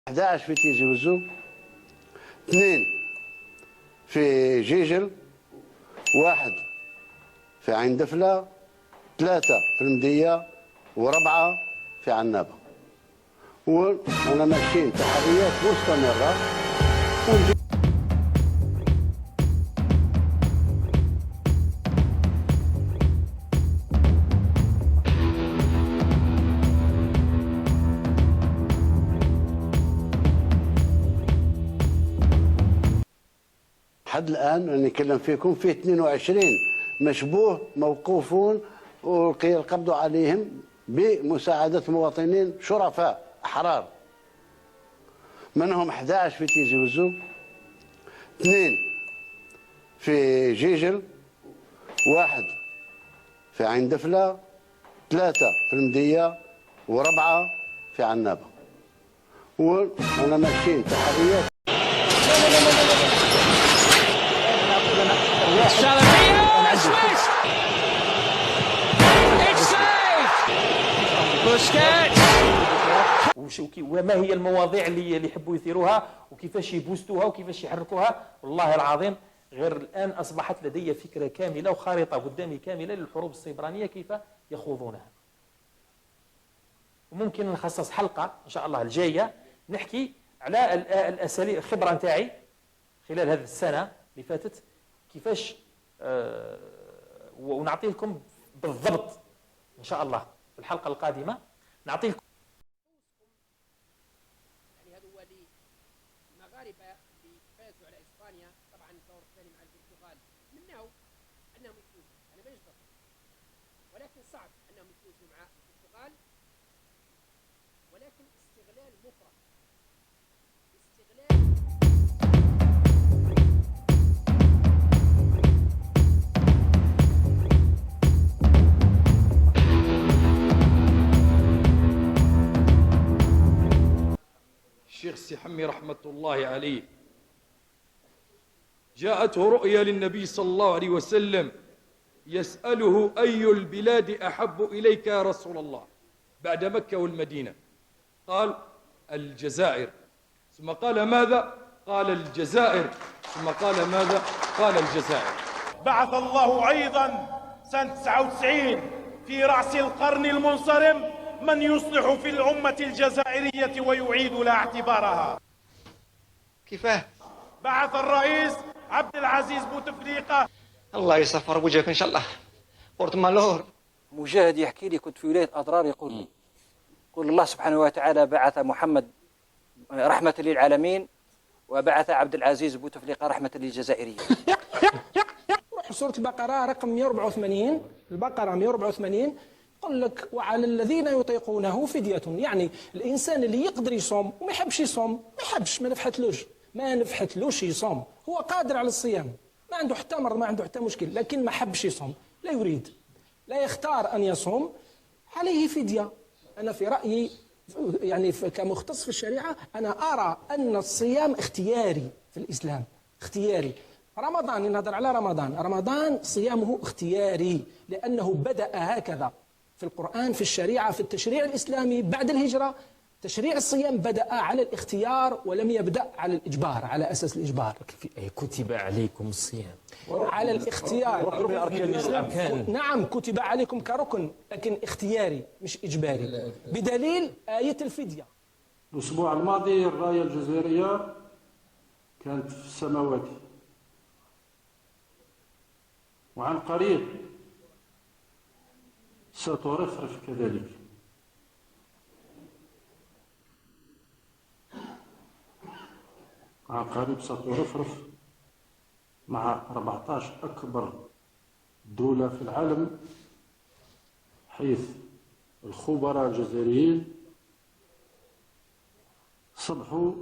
11 في تيزي وزوق، 2 في جيجل، 1 في عين دفلة، 3 في المدية، و4 في عنابة. وانا ماشيين تحريات مستمرة. حد الآن أنا نتكلم فيكم فيه 22 مشبوه موقوفون والقبض عليهم بمساعدة مواطنين شرفاء أحرار، منهم 11 في تيزي وزوق، 2 في جيجل، 1 في عين دفلة، 3 في المدية، و4 في عنابة. وانا ماشيين تحريات. وما هي المواضيع اللي يحبوا يثيروها وكيفاش يبوستوها وكيفاش يحركوها. والله العظيم غير الآن أصبحت لدي فكرة كاملة وخارطة قدامي كاملة للحروب السيبرانية كيف يخوضونها. وممكن نخصص حلقة إن شاء الله الجاية نحكي على الأساليب، الخبرة نتاعي خلال هذه السنة اللي فاتت كيفاش ونعطي لكم بالضبط إن شاء الله في الحلقة القادمة نعطي لكم يعني هذا هو المغاربة اللي فازوا على إسبانيا طبعا الدور الثاني مع البرتغال منه أنهم يفوزوا. أنا مانيش ضد، ولكن صعب أنهم يفوزوا مع البرتغال، ولكن استغلال مفرط، استغلال. الشيخ السحمي رحمة الله عليه جاءته رؤيا للنبي صلى الله عليه وسلم يسأله أي البلاد أحب إليك يا رسول الله بعد مكة والمدينة؟ قال الجزائر. ثم قال ماذا؟ قال الجزائر. ثم قال ماذا؟ قال الجزائر. بعث الله أيضا سنة 99 في رأس القرن المنصرم من يصلح في الأمة الجزائرية ويعيد لها اعتبارها. كيفاه؟ بعث الرئيس عبد العزيز بوتفليقة. الله يصفر وجهك إن شاء الله. قلت مالور مجاهد يحكي لي كنت في ولاية أضرار يقول الله سبحانه وتعالى بعث محمد رحمة للعالمين وبعث عبد العزيز بوتفليقة رحمة للجزائريين. سورة البقرة رقم 184، البقرة 184 يقول لك وعلى الذين يطيقونه فدية. يعني الإنسان اللي يقدر يصوم وما يحبش يصوم ما يحبش، ما نفحتلوش يصوم، هو قادر على الصيام، ما عنده حتى مرض، ما عنده حتى مشكل، لكن ما حبش يصوم، لا يريد، لا يختار أن يصوم، عليه فدية. أنا في رأيي يعني كمختص في الشريعة أنا أرى أن الصيام اختياري في الإسلام، اختياري. رمضان نهضر على رمضان صيامه اختياري لأنه بدأ هكذا في القرآن، في الشريعة، في التشريع الإسلامي بعد الهجرة. تشريع الصيام بدأ على الاختيار ولم يبدأ على الإجبار، على أساس الإجبار. كتب عليكم الصيام على الاختيار، ركن من أركان الإسلام. نعم كتب عليكم كركن، لكن اختياري مش إجباري، بدليل آية الفدية. الأسبوع الماضي الراية الجزائرية كانت في السماوات، وعن قريب سترفرف كذلك. عن قريب سترفرف مع 14 أكبر دولة في العالم، حيث الخبراء الجزائريين صبحوا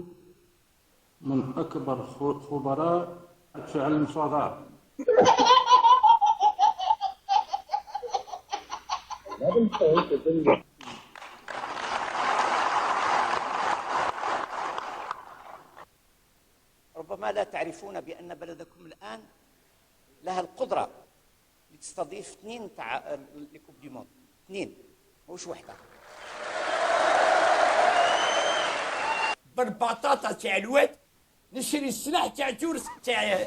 من أكبر خبراء في علم المفاوضات. ربما لا تعرفون بأن بلدكم الآن لها القدرة لتستضيف 2 لكوب دي موند، 2 مش وحدة. بالبطاطا تاع الواد نشري السلاح تاع تونس تاع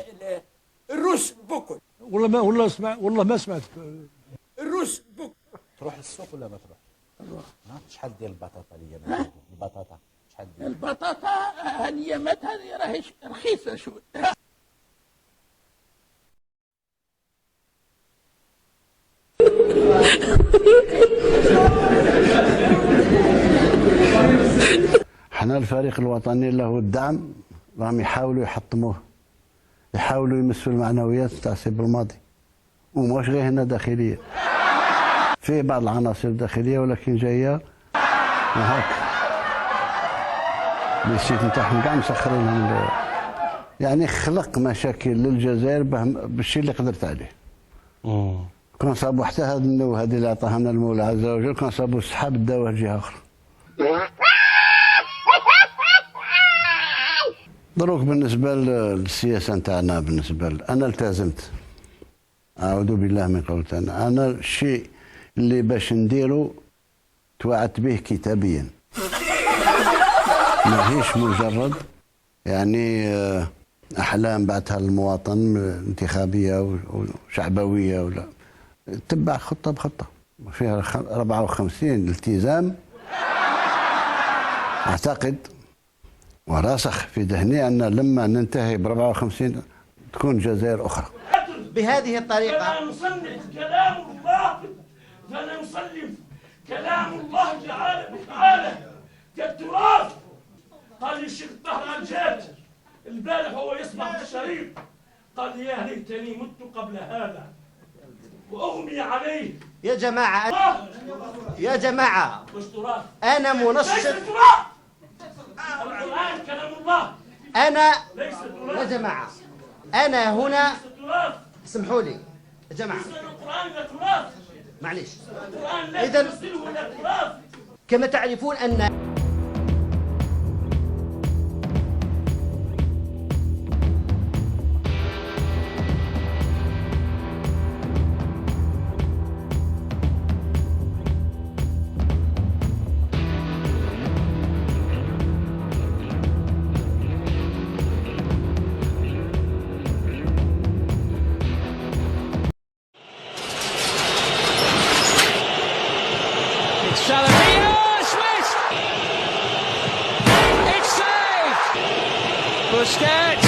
الروس بوكل. والله ما سمعت. الروس بوكل. تروح للسوق ولا ما تروح؟ نروح. شحال ديال البطاطا ليا؟ البطاطا شحال ديال؟ البطاطا اليامات هذه راهي رخيصه شوي. احنا الفريق الوطني له الدعم، راهم يحاولوا يحطموه، يحاولوا يمسوا المعنويات تاع السيب الماضي، ومش غير هنا داخليا، في بعض العناصر الداخليه ولكن جايه هاك بالسيت نتاعهم كاع مسخرينهم، يعني خلق مشاكل للجزائر بالشيء اللي قدرت عليه. كون صابوا حتى هذه النوه هذه اللي عطاها لنا المولى عز وجل، كون صابوا السحاب داوه جهه اخرى. دروك بالنسبه للسياسه نتاعنا، بالنسبه انا التزمت، اعوذ بالله من قول تعالى، انا الشيء اللي باش نديرو توعدت به كتابيا، ماهيش مجرد يعني احلام بعثها للمواطن انتخابيه وشعبويه، ولا تبع خطه بخطه فيها 54 التزام. اعتقد وراسخ في ذهني ان لما ننتهي ب 54 تكون جزائر اخرى. بهذه الطريقه فلا نصنف كلام الله، فلا نصنف كلام الله تعالى كالتراث. قال لي الشيخ طه الجاد البارح وهو يسمع في الشريط، قال لي يا ليتني مت قبل هذا واغمي عليه. يا جماعه يا جماعه مش تراث، انا منشط. ليس تراث، القرآن كلام الله. انا ليس تراث يا جماعه انا هنا، تراث. اسمحوا لي يا جماعه، القرآن لا تراث، معليش. القرآن لا إذن يمثله لا تراث. كما تعرفون ان Busquets.